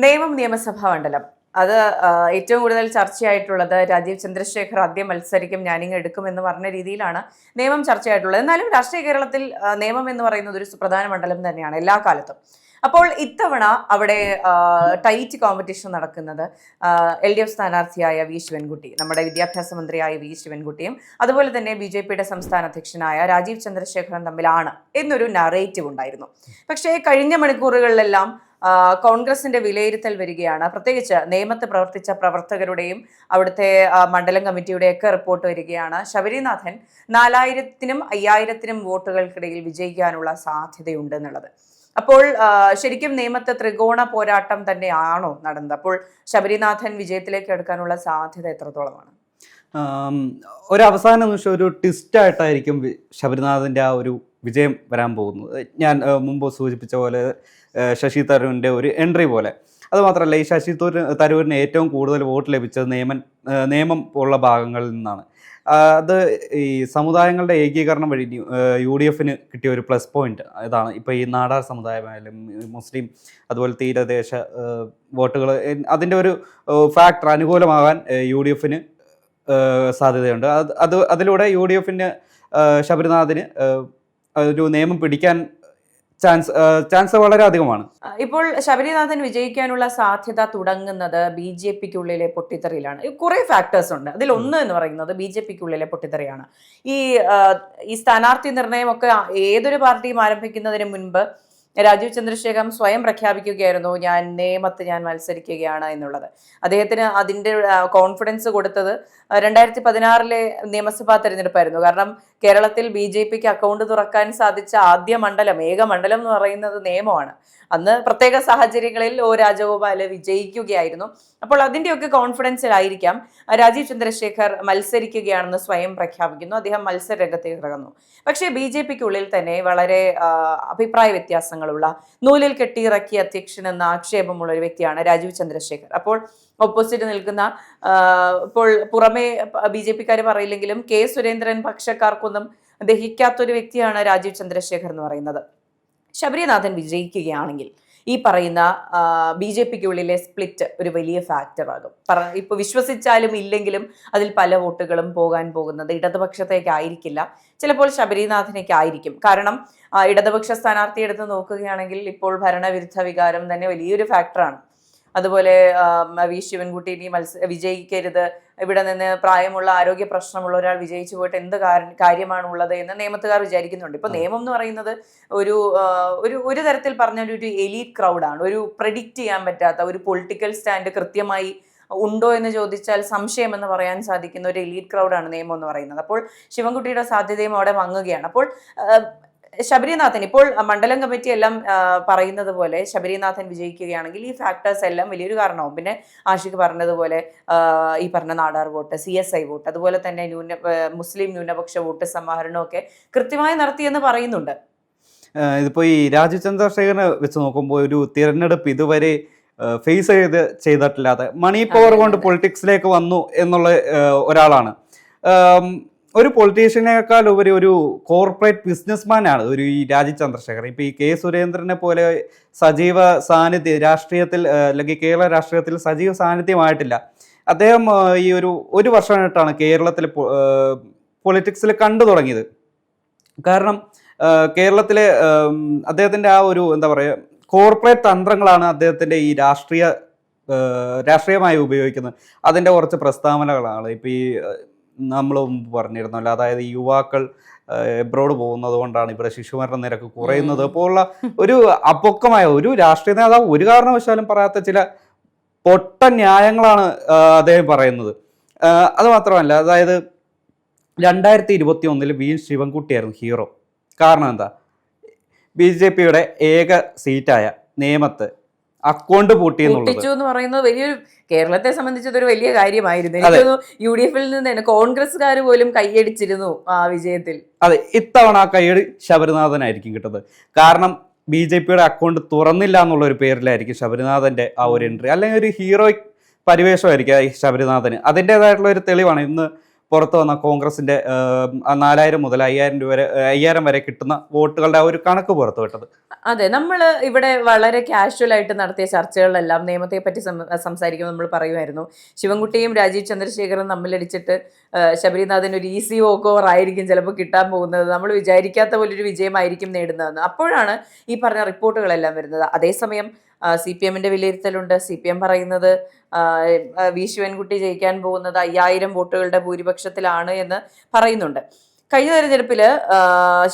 നേമം നിയമസഭാ മണ്ഡലം അത് ഏറ്റവും കൂടുതൽ ചർച്ചയായിട്ടുള്ളത് രാജീവ് ചന്ദ്രശേഖർ ആദ്യം മത്സരിക്കും ഞാനിങ്ങ് എടുക്കുമെന്ന് പറഞ്ഞ രീതിയിലാണ് നേമം ചർച്ചയായിട്ടുള്ളത്. എന്നാലും രാഷ്ട്രീയ കേരളത്തിൽ നേമം എന്ന് പറയുന്നത് ഒരു സുപ്രധാന മണ്ഡലം തന്നെയാണ് എല്ലാ കാലത്തും. അപ്പോൾ ഇത്തവണ അവിടെ ടൈറ്റ് കോമ്പറ്റീഷൻ നടക്കുന്നത് LDF സ്ഥാനാർത്ഥിയായ വി ശിവൻകുട്ടി, നമ്മുടെ വിദ്യാഭ്യാസ മന്ത്രിയായ വി ശിവൻകുട്ടിയും അതുപോലെ തന്നെ BJPയുടെ സംസ്ഥാന അധ്യക്ഷനായ രാജീവ് ചന്ദ്രശേഖറും തമ്മിലാണ് എന്നൊരു നറേറ്റീവ് ഉണ്ടായിരുന്നു. പക്ഷേ കഴിഞ്ഞ മണിക്കൂറുകളിലെല്ലാം കോൺഗ്രസിന്റെ വിലയിരുത്തൽ വരികയാണ്. പ്രത്യേകിച്ച് നേമത്ത് പ്രവർത്തിച്ച പ്രവർത്തകരുടെയും അവിടുത്തെ മണ്ഡലം കമ്മിറ്റിയുടെയൊക്കെ റിപ്പോർട്ട് വരികയാണ്. ശബരിനാഥൻ 4000-നും 5000-നും വോട്ടുകൾക്കിടയിൽ വിജയിക്കാനുള്ള സാധ്യതയുണ്ട് എന്നുള്ളത്. അപ്പോൾ ശരിക്കും നേമത്തെ ത്രികോണ പോരാട്ടം തന്നെയാണോ നടന്നത്? അപ്പോൾ ശബരിനാഥൻ വിജയത്തിലേക്ക് എടുക്കാനുള്ള സാധ്യത എത്രത്തോളമാണ്? ഒരു അവസാന നിമിഷം ഒരു ട്വിസ്റ്റ് ആയിട്ടായിരിക്കും ശബരിനാഥൻ്റെ ആ ഒരു വിജയം വരാൻ പോകുന്നത്. ഞാൻ മുമ്പ് സൂചിപ്പിച്ച പോലെ ശശി തരൂരിൻ്റെ ഒരു എൻട്രി പോലെ. അതുമാത്രമല്ല, ഈ ശശി തരൂരിന് ഏറ്റവും കൂടുതൽ വോട്ട് ലഭിച്ചത് നേമം പോലുള്ള ഭാഗങ്ങളിൽ നിന്നാണ്. അത് ഈ സമുദായങ്ങളുടെ ഏകീകരണം വഴി UDFന് കിട്ടിയ ഒരു പ്ലസ് പോയിന്റ് ഇതാണ്. ഇപ്പോൾ ഈ നാടാർ സമുദായമായാലും മുസ്ലിം അതുപോലെ തീരദേശ വോട്ടുകൾ, അതിൻ്റെ ഒരു ഫാക്ടർ അനുകൂലമാകാൻ UDFന് സാധ്യതയുണ്ട്. അതിലൂടെ UDFന് ശബരിനാഥിന് ഒരു നിയമം പിടിക്കാൻ ചാൻസ് വളരെ അധികമാണ്. ഇപ്പോൾ ശബരിനാഥൻ വിജയിക്കാനുള്ള സാധ്യത തുടങ്ങുന്നത് BJPക്കുള്ളിലെ പൊട്ടിത്തെറിയിലാണ്. കുറെ ഫാക്ടേഴ്സ് ഉണ്ട്. അതിൽ ഒന്ന് എന്ന് പറയുന്നത് BJPക്കുള്ളിലെ പൊട്ടിത്തെറിയാണ്. ഈ സ്ഥാനാർത്ഥി നിർണയമൊക്കെ ഏതൊരു പാർട്ടിയും ആരംഭിക്കുന്നതിന് മുൻപ് രാജീവ് ചന്ദ്രശേഖർ സ്വയം പ്രഖ്യാപിക്കുകയായിരുന്നു, നേമത്ത് ഞാൻ മത്സരിക്കുകയാണ് എന്നുള്ളത്. അദ്ദേഹത്തിന് അതിൻ്റെ കോൺഫിഡൻസ് കൊടുത്തത് 2016 നിയമസഭാ തെരഞ്ഞെടുപ്പായിരുന്നു. കാരണം കേരളത്തിൽ BJPക്ക് അക്കൗണ്ട് തുറക്കാൻ സാധിച്ച ആദ്യ മണ്ഡലം, ഏക മണ്ഡലം എന്ന് പറയുന്നത് നേമമാണ്. അന്ന് പ്രത്യേക സാഹചര്യങ്ങളിൽ രാജഗോപാല് വിജയിക്കുകയായിരുന്നു. അപ്പോൾ അതിൻ്റെയൊക്കെ കോൺഫിഡൻസിലായിരിക്കാം രാജീവ് ചന്ദ്രശേഖർ മത്സരിക്കുകയാണെന്ന് സ്വയം പ്രഖ്യാപിക്കുന്നു. അദ്ദേഹം മത്സര രംഗത്തേക്ക് ഇറങ്ങുന്നു. പക്ഷേ BJPക്കുള്ളിൽ തന്നെ വളരെ അഭിപ്രായ വ്യത്യാസങ്ങളുള്ള, നൂലിൽ കെട്ടിയിറക്കിയ അധ്യക്ഷൻ എന്ന ആക്ഷേപമുള്ള ഒരു വ്യക്തിയാണ് രാജീവ് ചന്ദ്രശേഖർ. അപ്പോൾ ഓപ്പോസിറ്റ് നിൽക്കുന്ന, ഇപ്പോൾ പുറമെ BJPക്കാർ പറയില്ലെങ്കിലും K സുരേന്ദ്രൻ പക്ഷക്കാർക്കൊന്നും ദഹിക്കാത്തൊരു വ്യക്തിയാണ് രാജീവ് ചന്ദ്രശേഖർ എന്ന് പറയുന്നത്. ശബരിനാഥൻ വിജയിക്കുകയാണെങ്കിൽ ഈ പറയുന്ന BJPക്കുള്ളിലെ സ്പ്ലിറ്റ് ഒരു വലിയ ഫാക്ടറാകും. ഇപ്പോൾ വിശ്വസിച്ചാലും ഇല്ലെങ്കിലും അതിൽ പല വോട്ടുകളും പോകാൻ പോകുന്നത് ഇടതുപക്ഷത്തേക്കായിരിക്കില്ല, ചിലപ്പോൾ ശബരിനാഥനേക്കായിരിക്കും. കാരണം ഇടതുപക്ഷ സ്ഥാനാർത്ഥി എടുത്ത് നോക്കുകയാണെങ്കിൽ ഇപ്പോൾ ഭരണവിരുദ്ധ വികാരം തന്നെ വലിയൊരു ഫാക്ടറാണ്. അതുപോലെ വി ശിവൻകുട്ടി ഇനി വിജയിക്കരുത്, ഇവിടെ നിന്ന് പ്രായമുള്ള ആരോഗ്യ പ്രശ്നമുള്ള ഒരാൾ വിജയിച്ചു പോയിട്ട് എന്ത് കാര്യമാണുള്ളത് എന്ന് നിയമത്തുകാർ വിചാരിക്കുന്നുണ്ട്. ഇപ്പൊ നിയമം എന്ന് പറയുന്നത് ഒരു തരത്തിൽ പറഞ്ഞ ഒരു എലീറ്റ് ക്രൗഡാണ്. ഒരു പ്രെഡിക്റ്റ് ചെയ്യാൻ പറ്റാത്ത, ഒരു പൊളിറ്റിക്കൽ സ്റ്റാൻഡ് കൃത്യമായി ഉണ്ടോ എന്ന് ചോദിച്ചാൽ സംശയം എന്ന് പറയാൻ സാധിക്കുന്ന ഒരു എലീറ്റ് ക്രൗഡാണ് നിയമം എന്ന് പറയുന്നത്. അപ്പോൾ ശിവൻകുട്ടിയുടെ സാധ്യതയും അവിടെ മങ്ങുകയാണ്. അപ്പോൾ ശബരിനാഥൻ, ഇപ്പോൾ മണ്ഡലം കമ്മിറ്റി എല്ലാം പറയുന്നത് പോലെ ശബരിനാഥൻ വിജയിക്കുകയാണെങ്കിൽ ഈ ഫാക്ടേഴ്സ് എല്ലാം വലിയൊരു കാരണമാവും. പിന്നെ ആഷിഖ് പറഞ്ഞതുപോലെ ഈ പറഞ്ഞ നാടാർ വോട്ട്, CSI വോട്ട്, അതുപോലെ തന്നെ മുസ്ലിം ന്യൂനപക്ഷ വോട്ട് സമാഹരണമൊക്കെ കൃത്യമായി നടത്തിയെന്ന് പറയുന്നുണ്ട്. ഇതിപ്പോൾ ഈ രാജീവ് ചന്ദ്രശേഖരനെ വെച്ച് നോക്കുമ്പോൾ ഒരു തിരഞ്ഞെടുപ്പ് ഇതുവരെ ഫേസ് ചെയ്തിട്ടില്ലാതെ മണി പവർ കൊണ്ട് പൊളിറ്റിക്സിലേക്ക് വന്നു എന്നുള്ള ഒരാളാണ്. ഒരു പൊളിറ്റീഷ്യനേക്കാൾ ഉപരി ഒരു കോർപ്പറേറ്റ് ബിസിനസ്മാനാണ് ഈ രാജീവ് ചന്ദ്രശേഖർ. ഇപ്പോൾ ഈ K സുരേന്ദ്രനെ പോലെ സജീവ സാന്നിധ്യം രാഷ്ട്രീയത്തിൽ, അല്ലെങ്കിൽ കേരള രാഷ്ട്രീയത്തിൽ സജീവ സാന്നിധ്യമായിട്ടില്ല. അദ്ദേഹം ഈ ഒരു വർഷമായിട്ടാണ് കേരളത്തിൽ പൊളിറ്റിക്സിൽ കണ്ടു തുടങ്ങിയത്. കാരണം കേരളത്തിലെ അദ്ദേഹത്തിൻ്റെ ആ ഒരു എന്താ പറയുക, കോർപ്പറേറ്റ് തന്ത്രങ്ങളാണ് അദ്ദേഹത്തിൻ്റെ ഈ രാഷ്ട്രീയമായി ഉപയോഗിക്കുന്നത്. അതിൻ്റെ കുറച്ച് പ്രസ്താവനകളാണ് ഇപ്പോൾ ഈ നമ്മൾ മുമ്പ് പറഞ്ഞിരുന്നല്ലോ. അതായത് യുവാക്കൾ എബ്രോഡ് പോകുന്നത് കൊണ്ടാണ് ഇവിടെ ശിശുമരണ നിരക്ക് കുറയുന്നത് പോലുള്ള ഒരു അപക്വമായ ഒരു രാഷ്ട്രീയ നേതാവ് ഒരു കാരണവശാലും പറയാത്ത ചില പൊട്ട ന്യായങ്ങളാണ് അദ്ദേഹം പറയുന്നത്. അത് മാത്രമല്ല, അതായത് 2021 വി ശിവൻകുട്ടിയായിരുന്നു ഹീറോ. കാരണം എന്താ? BJPയുടെ ഏക സീറ്റായ നേമത്ത് അക്കൗണ്ട് പൂട്ടിച്ചു എന്ന് പറയുന്നത് വലിയൊരു, കേരളത്തെ സംബന്ധിച്ചതൊരു വലിയ കാര്യമായിരുന്നു. എനിക്കൊന്നു UDFിൽ നിന്ന് കോൺഗ്രസ്സുകാർ പോലും കൈയടിച്ചിരുന്നു ആ വിജയത്തിൽ. അതെ, ഇത്തവണ ആ കൈയടി ശബരിനാഥനായിരിക്കും കിട്ടുന്നത്. കാരണം BJPയുടെ അക്കൗണ്ട് തുറന്നില്ല എന്നുള്ള ഒരു പേരിലായിരിക്കും ശബരിനാഥന്റെ ആ ഒരു എൻട്രി. അല്ലെങ്കിൽ ഒരു ഹീറോയിക് പരിവേഷമായിരിക്കും ശബരിനാഥന്. അതിൻ്റെതായിട്ടുള്ള ഒരു തെളിവാണ് ഇന്ന് പുറത്തു വന്ന കോൺഗ്രസിന്റെ 4000 മുതൽ 5000 വരെ കിട്ടുന്ന വോട്ടുകളുടെ ആ ഒരു കണക്ക് പുറത്തു വിട്ടത്. അതെ, നമ്മൾ ഇവിടെ വളരെ കാഷ്വൽ ആയിട്ട് നടത്തിയ ചർച്ചകളിലെല്ലാം നിയമത്തെ പറ്റി സംസാരിക്കുമ്പോൾ നമ്മൾ പറയുമായിരുന്നു ശിവൻകുട്ടിയും രാജീവ് ചന്ദ്രശേഖരനും തമ്മിലടിച്ചിട്ട് ശബരിനാഥൻ ഒരു ഈസി വോക്ക് ഓവർ ആയിരിക്കും ചിലപ്പോൾ കിട്ടാൻ പോകുന്നത്, നമ്മൾ വിചാരിക്കാത്ത പോലൊരു വിജയമായിരിക്കും നേടുന്നതെന്ന്. അപ്പോഴാണ് ഈ പറഞ്ഞ റിപ്പോർട്ടുകളെല്ലാം വരുന്നത്. അതേസമയം CPM-ന്റെ വിലയിരുത്തലുണ്ട്. CPM പറയുന്നത് വി ശിവൻകുട്ടി ജയിക്കാൻ പോകുന്നത് 5000 വോട്ടുകളുടെ ഭൂരിപക്ഷത്തിലാണ് എന്ന് പറയുന്നുണ്ട്. കഴിഞ്ഞ തെരഞ്ഞെടുപ്പിൽ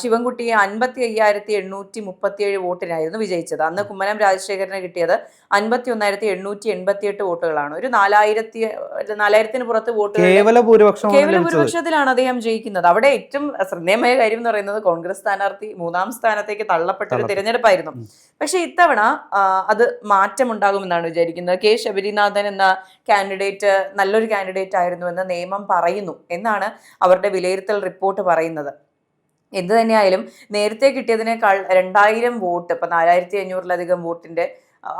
ശിവൻകുട്ടി 55,837 വോട്ടിനായിരുന്നു വിജയിച്ചത്. അന്ന് കുമ്മനം രാജശേഖരന് കിട്ടിയത് 51,888 വോട്ടുകളാണ്. ഒരു 4,000-ന് പുറത്ത് വോട്ടുകൾ കേവല ഭൂരിപക്ഷത്തിലാണ് അദ്ദേഹം ജയിക്കുന്നത്. അവിടെ ഏറ്റവും ശ്രദ്ധേയമായ കാര്യം എന്ന് പറയുന്നത് കോൺഗ്രസ് സ്ഥാനാർത്ഥി 3ാം സ്ഥാനത്തേക്ക് തള്ളപ്പെട്ട ഒരു തിരഞ്ഞെടുപ്പായിരുന്നു. പക്ഷെ ഇത്തവണ അത് മാറ്റമുണ്ടാകുമെന്നാണ് വിചാരിക്കുന്നത്. കെ ശബരിനാഥൻ എന്ന കാൻഡിഡേറ്റ് നല്ലൊരു കാൻഡിഡേറ്റ് ആയിരുന്നു എന്ന് നിയമം പറയുന്നു എന്നാണ് അവരുടെ വിലയിരുത്തൽ റിപ്പോർട്ട് പറയുന്നത്. എന്ത് തന്നെയായാലും നേരത്തെ കിട്ടിയതിനേക്കാൾ 2000 വോട്ട്, ഇപ്പൊ 4500-ലധികം വോട്ടിന്റെ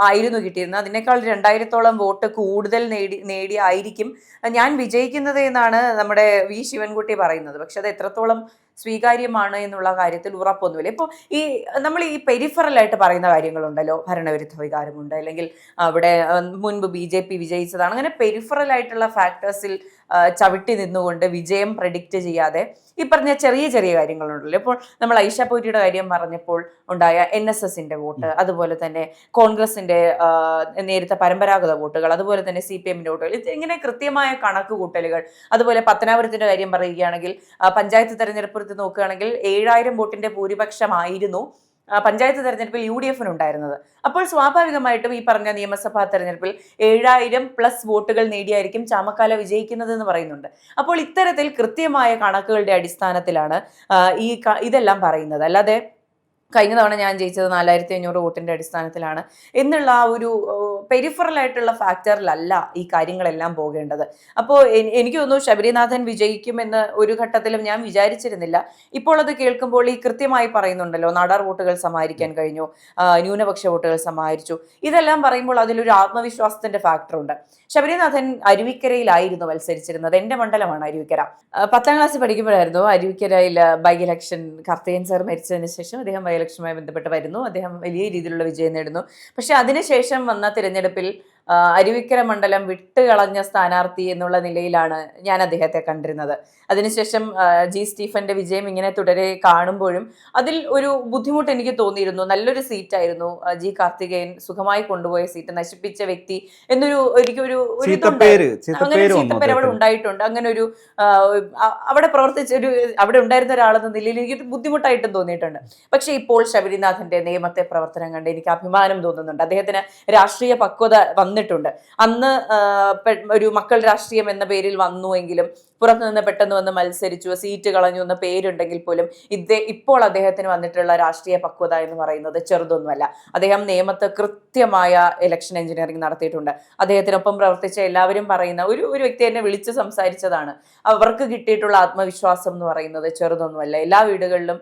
ആയിരുന്നു കിട്ടിയിരുന്നത്, അതിനേക്കാൾ 2000-ഓളം വോട്ട് കൂടുതൽ നേടിയായിരിക്കും ഞാൻ വിജയിക്കുന്നത് എന്നാണ് നമ്മുടെ വി ശിവൻകുട്ടി പറയുന്നത്. പക്ഷെ അത് എത്രത്തോളം സ്വീകാര്യമാണ് എന്നുള്ള കാര്യത്തിൽ ഉറപ്പൊന്നുമില്ല. ഇപ്പോൾ നമ്മൾ ഈ പെരിഫറലായിട്ട് പറയുന്ന കാര്യങ്ങളുണ്ടല്ലോ, ഭരണവിരുദ്ധ വികാരമുണ്ട്, അല്ലെങ്കിൽ അവിടെ മുൻപ് BJP വിജയിച്ചതാണ്, അങ്ങനെ പെരിഫറലായിട്ടുള്ള ഫാക്ടേഴ്സിൽ ചവിട്ടി നിന്നുകൊണ്ട് വിജയം പ്രഡിക്റ്റ് ചെയ്യാതെ ഈ പറഞ്ഞ ചെറിയ ചെറിയ കാര്യങ്ങളുണ്ടല്ലോ. ഇപ്പോൾ നമ്മൾ ഐഷ പൂരിയുടെ കാര്യം പറഞ്ഞപ്പോൾ ഉണ്ടായ NSSന്റെ വോട്ട്, അതുപോലെ തന്നെ കോൺഗ്രസിന്റെ നേരത്തെ പരമ്പരാഗത വോട്ടുകൾ, അതുപോലെ തന്നെ CPM-ന്റെ വോട്ടുകൾ, ഇങ്ങനെ കൃത്യമായ കണക്ക് കൂട്ടലുകൾ. അതുപോലെ പത്തനാപുരത്തിന്റെ കാര്യം പറയുകയാണെങ്കിൽ പഞ്ചായത്ത് തെരഞ്ഞെടുപ്പ് നോക്കുകയാണെങ്കിൽ 7000 വോട്ടിന്റെ ഭൂരിപക്ഷമായിരുന്നു പഞ്ചായത്ത് തെരഞ്ഞെടുപ്പിൽ UDF-ന് ഉണ്ടായിരുന്നത്. അപ്പോൾ സ്വാഭാവികമായിട്ടും ഈ പറഞ്ഞ നിയമസഭാ തെരഞ്ഞെടുപ്പിൽ 7000+ വോട്ടുകൾ നേടിയായിരിക്കും ചാമക്കാല വിജയിക്കുന്നത് എന്ന് പറയുന്നുണ്ട്. അപ്പോൾ ഇത്തരത്തിൽ കൃത്യമായ കണക്കുകളുടെ അടിസ്ഥാനത്തിലാണ് ഇതെല്ലാം പറയുന്നത്. അല്ലാതെ കഴിഞ്ഞ തവണ ഞാൻ ജയിച്ചത് 4500 വോട്ടിന്റെ അടിസ്ഥാനത്തിലാണ് എന്നുള്ള ആ ഒരു പെരിഫറൽ ആയിട്ടുള്ള ഫാക്ടറിലല്ല ഈ കാര്യങ്ങളെല്ലാം പോകേണ്ടത്. അപ്പോൾ എനിക്ക് തോന്നുന്നു ശബരിനാഥൻ വിജയിക്കുമെന്ന് ഒരു ഘട്ടത്തിലും ഞാൻ വിചാരിച്ചിരുന്നില്ല. ഇപ്പോൾ അത് കേൾക്കുമ്പോൾ ഈ കൃത്യമായി പറയുന്നുണ്ടല്ലോ, നാടാർ വോട്ടുകൾ സമാഹരിക്കാൻ കഴിഞ്ഞു, ന്യൂനപക്ഷ വോട്ടുകൾ സമാഹരിച്ചു, ഇതെല്ലാം പറയുമ്പോൾ അതിലൊരു ആത്മവിശ്വാസത്തിന്റെ ഫാക്ടറുണ്ട്. ശബരിനാഥൻ അരുവിക്കരയിലായിരുന്നു മത്സരിച്ചിരുന്നത്. എന്റെ മണ്ഡലമാണ് അരുവിക്കര. 10ാം ക്ലാസ്സിൽ പഠിക്കുമ്പോഴായിരുന്നു അരുവിക്കരയിൽ ബൈ ഇലക്ഷൻ. കാർത്തികേയൻ സാർ മരിച്ചതിന് ശേഷം അദ്ദേഹം ബൈ ഇലക്ഷനുമായി ബന്ധപ്പെട്ട് വരുന്നു. അദ്ദേഹം വലിയ രീതിയിലുള്ള വിജയം നേടുന്നു. പക്ഷെ അതിനുശേഷം വന്ന തിരഞ്ഞെടുപ്പിൽ അരുവിക്കര മണ്ഡലം വിട്ടുകളഞ്ഞ സ്ഥാനാർത്ഥി എന്നുള്ള നിലയിലാണ് ഞാൻ അദ്ദേഹത്തെ കണ്ടിരുന്നത്. അതിനുശേഷം G. സ്റ്റീഫന്റെ വിജയം ഇങ്ങനെ തുടരെ കാണുമ്പോഴും അതിൽ ഒരു ബുദ്ധിമുട്ട് എനിക്ക് തോന്നിയിരുന്നു. നല്ലൊരു സീറ്റായിരുന്നു G. കാർത്തികേയൻ സുഖമായി കൊണ്ടുപോയ സീറ്റ് നശിപ്പിച്ച വ്യക്തി എന്നൊരു എനിക്കൊരു അവിടെ ഉണ്ടായിട്ടുണ്ട്. അങ്ങനെ ഒരു അവിടെ പ്രവർത്തിച്ചൊരു അവിടെ ഉണ്ടായിരുന്ന ഒരാളെന്ന നിലയിൽ എനിക്ക് ബുദ്ധിമുട്ടായിട്ടും തോന്നിയിട്ടുണ്ട്. പക്ഷെ ഇപ്പോൾ ശബരിനാഥന്റെ നിയമത്തെ പ്രവർത്തനം കണ്ട് എനിക്ക് അഭിമാനം തോന്നുന്നുണ്ട്. അദ്ദേഹത്തിന് രാഷ്ട്രീയ പക്വത വന്നിട്ടുണ്ട്. അന്ന് ഒരു മക്കൾ രാഷ്ട്രീയം എന്ന പേരിൽ വന്നുവെങ്കിലും പുറത്തുനിന്ന് പെട്ടെന്ന് വന്ന് മത്സരിച്ചു, സീറ്റ് കളഞ്ഞു എന്ന പേരുണ്ടെങ്കിൽ പോലും ഇപ്പോൾ അദ്ദേഹത്തിന് വന്നിട്ടുള്ള രാഷ്ട്രീയ പക്വത എന്ന് പറയുന്നത് ചെറുതൊന്നുമല്ല. അദ്ദേഹം നിയമത്ത് കൃത്യമായ ഇലക്ഷൻ എഞ്ചിനീയറിംഗ് നടത്തിയിട്ടുണ്ട്. അദ്ദേഹത്തിനൊപ്പം പ്രവർത്തിച്ച എല്ലാവരും പറയുന്ന ഒരു വ്യക്തി എന്നെ വിളിച്ച് സംസാരിച്ചതാണ്, അവർക്ക് കിട്ടിയിട്ടുള്ള ആത്മവിശ്വാസം എന്ന് പറയുന്നത് ചെറുതൊന്നുമല്ല. എല്ലാ വീടുകളിലും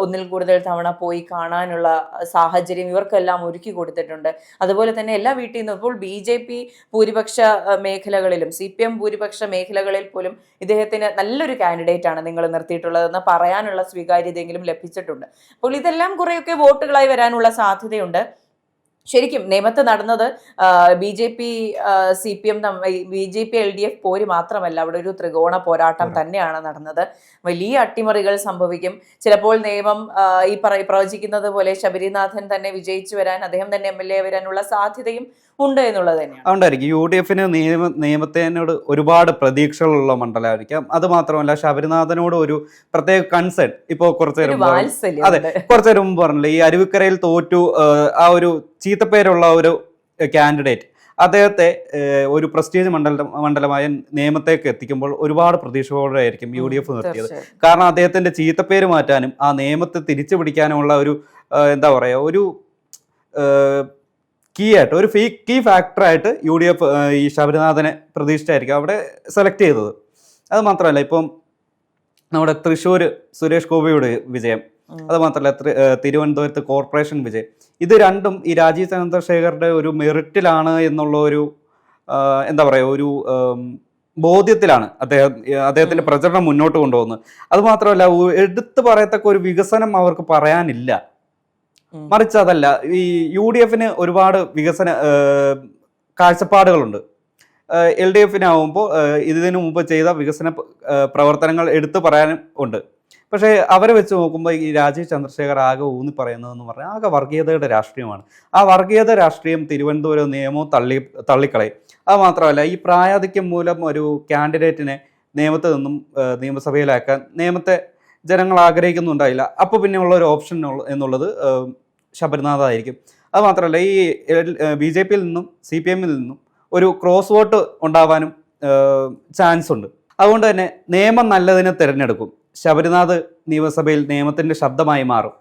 ഒന്നിൽ കൂടുതൽ തവണ പോയി കാണാനുള്ള സാഹചര്യം ഇവർക്കെല്ലാം ഒരുക്കി കൊടുത്തിട്ടുണ്ട്. അതുപോലെ തന്നെ എല്ലാ വീട്ടിൽ നിന്നും ഇപ്പോൾ BJP ഭൂരിപക്ഷ മേഖലകളിലും CPM ഭൂരിപക്ഷ മേഖലകളിൽ പോലും ഇദ്ദേഹത്തിന് നല്ലൊരു കാൻഡിഡേറ്റ് ആണ് നിങ്ങൾ നിർത്തിയിട്ടുള്ളതെന്ന് പറയാനുള്ള സ്വീകാര്യതയെങ്കിലും ലഭിച്ചിട്ടുണ്ട്. അപ്പോൾ ഇതെല്ലാം കുറേയൊക്കെ വോട്ടുകളായി വരാനുള്ള സാധ്യതയുണ്ട്. ശരിക്കും നിയമത്ത് നടന്നത് BJP CPM BJP LDF പോര് മാത്രമല്ല, അവിടെ ഒരു ത്രികോണ പോരാട്ടം തന്നെയാണ് നടന്നത്. വലിയ അട്ടിമറികൾ സംഭവിക്കും. ചിലപ്പോൾ നിയമം ഈ പ്രവചിക്കുന്നത് പോലെ ശബരിനാഥൻ തന്നെ വിജയിച്ചു വരാൻ, അദ്ദേഹം തന്നെ MLA വരാനുള്ള സാധ്യതയും ഉണ്ട് എന്നുള്ളത് തന്നെയാണ്. അതുകൊണ്ടായിരിക്കും UDF-ന് നിയമത്തിനോട് ഒരുപാട് പ്രതീക്ഷകളുള്ള മണ്ഡലമായിരിക്കാം. അത് മാത്രമല്ല ശബരിനാഥനോട് ഒരു പ്രത്യേക കൺസേൺ ഇപ്പോൾ കുറച്ചു നേരം മുമ്പ് പറഞ്ഞില്ലേ, ഈ അരുവിക്കരയിൽ തോറ്റു ആ ഒരു ചീത്തപ്പേരുള്ള ഒരു കാൻഡിഡേറ്റ് അദ്ദേഹത്തെ ഒരു പ്രസ്റ്റീജ് മണ്ഡലമായ നിയമത്തേക്ക് എത്തിക്കുമ്പോൾ ഒരുപാട് പ്രതീക്ഷകളോടെ ആയിരിക്കും UDF നിർത്തിയത്. കാരണം അദ്ദേഹത്തിന്റെ ചീത്തപ്പേര് മാറ്റാനും ആ നിയമത്തെ തിരിച്ചു പിടിക്കാനുമുള്ള ഒരു എന്താ പറയുക, ഒരു ഒരു കീ ഫാക്ടറായിട്ട് UDF ഈ ശബരിനാഥനെ പ്രതീക്ഷിച്ചായിരിക്കും അവിടെ സെലക്ട് ചെയ്തത്. അത് മാത്രമല്ല ഇപ്പം നമ്മുടെ തൃശ്ശൂർ സുരേഷ് ഗോപിയുടെ വിജയം, അത് മാത്രമല്ല തിരുവനന്തപുരത്ത് കോർപ്പറേഷൻ വിജയം, ഇത് രണ്ടും ഈ രാജീവ് ചന്ദ്രശേഖറുടെ ഒരു മെറിറ്റിലാണ് എന്നുള്ള ഒരു എന്താ പറയുക, ഒരു ബോധ്യത്തിലാണ് അദ്ദേഹത്തിന്റെ പ്രചരണം മുന്നോട്ട് കൊണ്ടുപോകുന്നത്. അതുമാത്രമല്ല, എടുത്തു പറയത്തക്ക ഒരു വികസനം അവർക്ക് പറയാനില്ല. മറിച്ച് അതല്ല, ഈ UDF ഒരുപാട് വികസന കാഴ്ചപ്പാടുകളുണ്ട്. LDF ഇതിനു മുമ്പ് ചെയ്ത വികസന പ്രവർത്തനങ്ങൾ എടുത്തു പറയാനും ഉണ്ട്. പക്ഷേ അവരെ വെച്ച് നോക്കുമ്പോൾ ഈ രാജീവ് ചന്ദ്രശേഖർ ആകെ ഊന്നി പറയുന്നതെന്ന് പറഞ്ഞാൽ ആകെ വർഗീയതയുടെ രാഷ്ട്രീയമാണ്. ആ വർഗീയത രാഷ്ട്രീയം തിരുവനന്തപുരം നിയമവും തള്ളിക്കളയും. അത് മാത്രമല്ല, ഈ പ്രായാധിക്യം മൂലം ഒരു കാൻഡിഡേറ്റിനെ നിയമത്തിൽ നിന്നും നിയമസഭയിലാക്കാൻ നിയമത്തെ ജനങ്ങൾ ആഗ്രഹിക്കുന്നുണ്ടായില്ല. അപ്പോൾ പിന്നെ ഉള്ള ഒരു ഓപ്ഷൻ എന്നുള്ളത് ശബരിനാഥായിരിക്കും. അത് മാത്രമല്ല, ഈ BJP-യിൽ നിന്നും CPM-ൽ നിന്നും ഒരു ക്രോസ് വോട്ട് ഉണ്ടാവാനും ചാൻസ് ഉണ്ട്. അതുകൊണ്ട് തന്നെ നിയമം നല്ലതിനെ തിരഞ്ഞെടുക്കും. ശബരിനാഥ് നിയമസഭയിൽ നിയമത്തിന്റെ ശബ്ദമായി മാറും.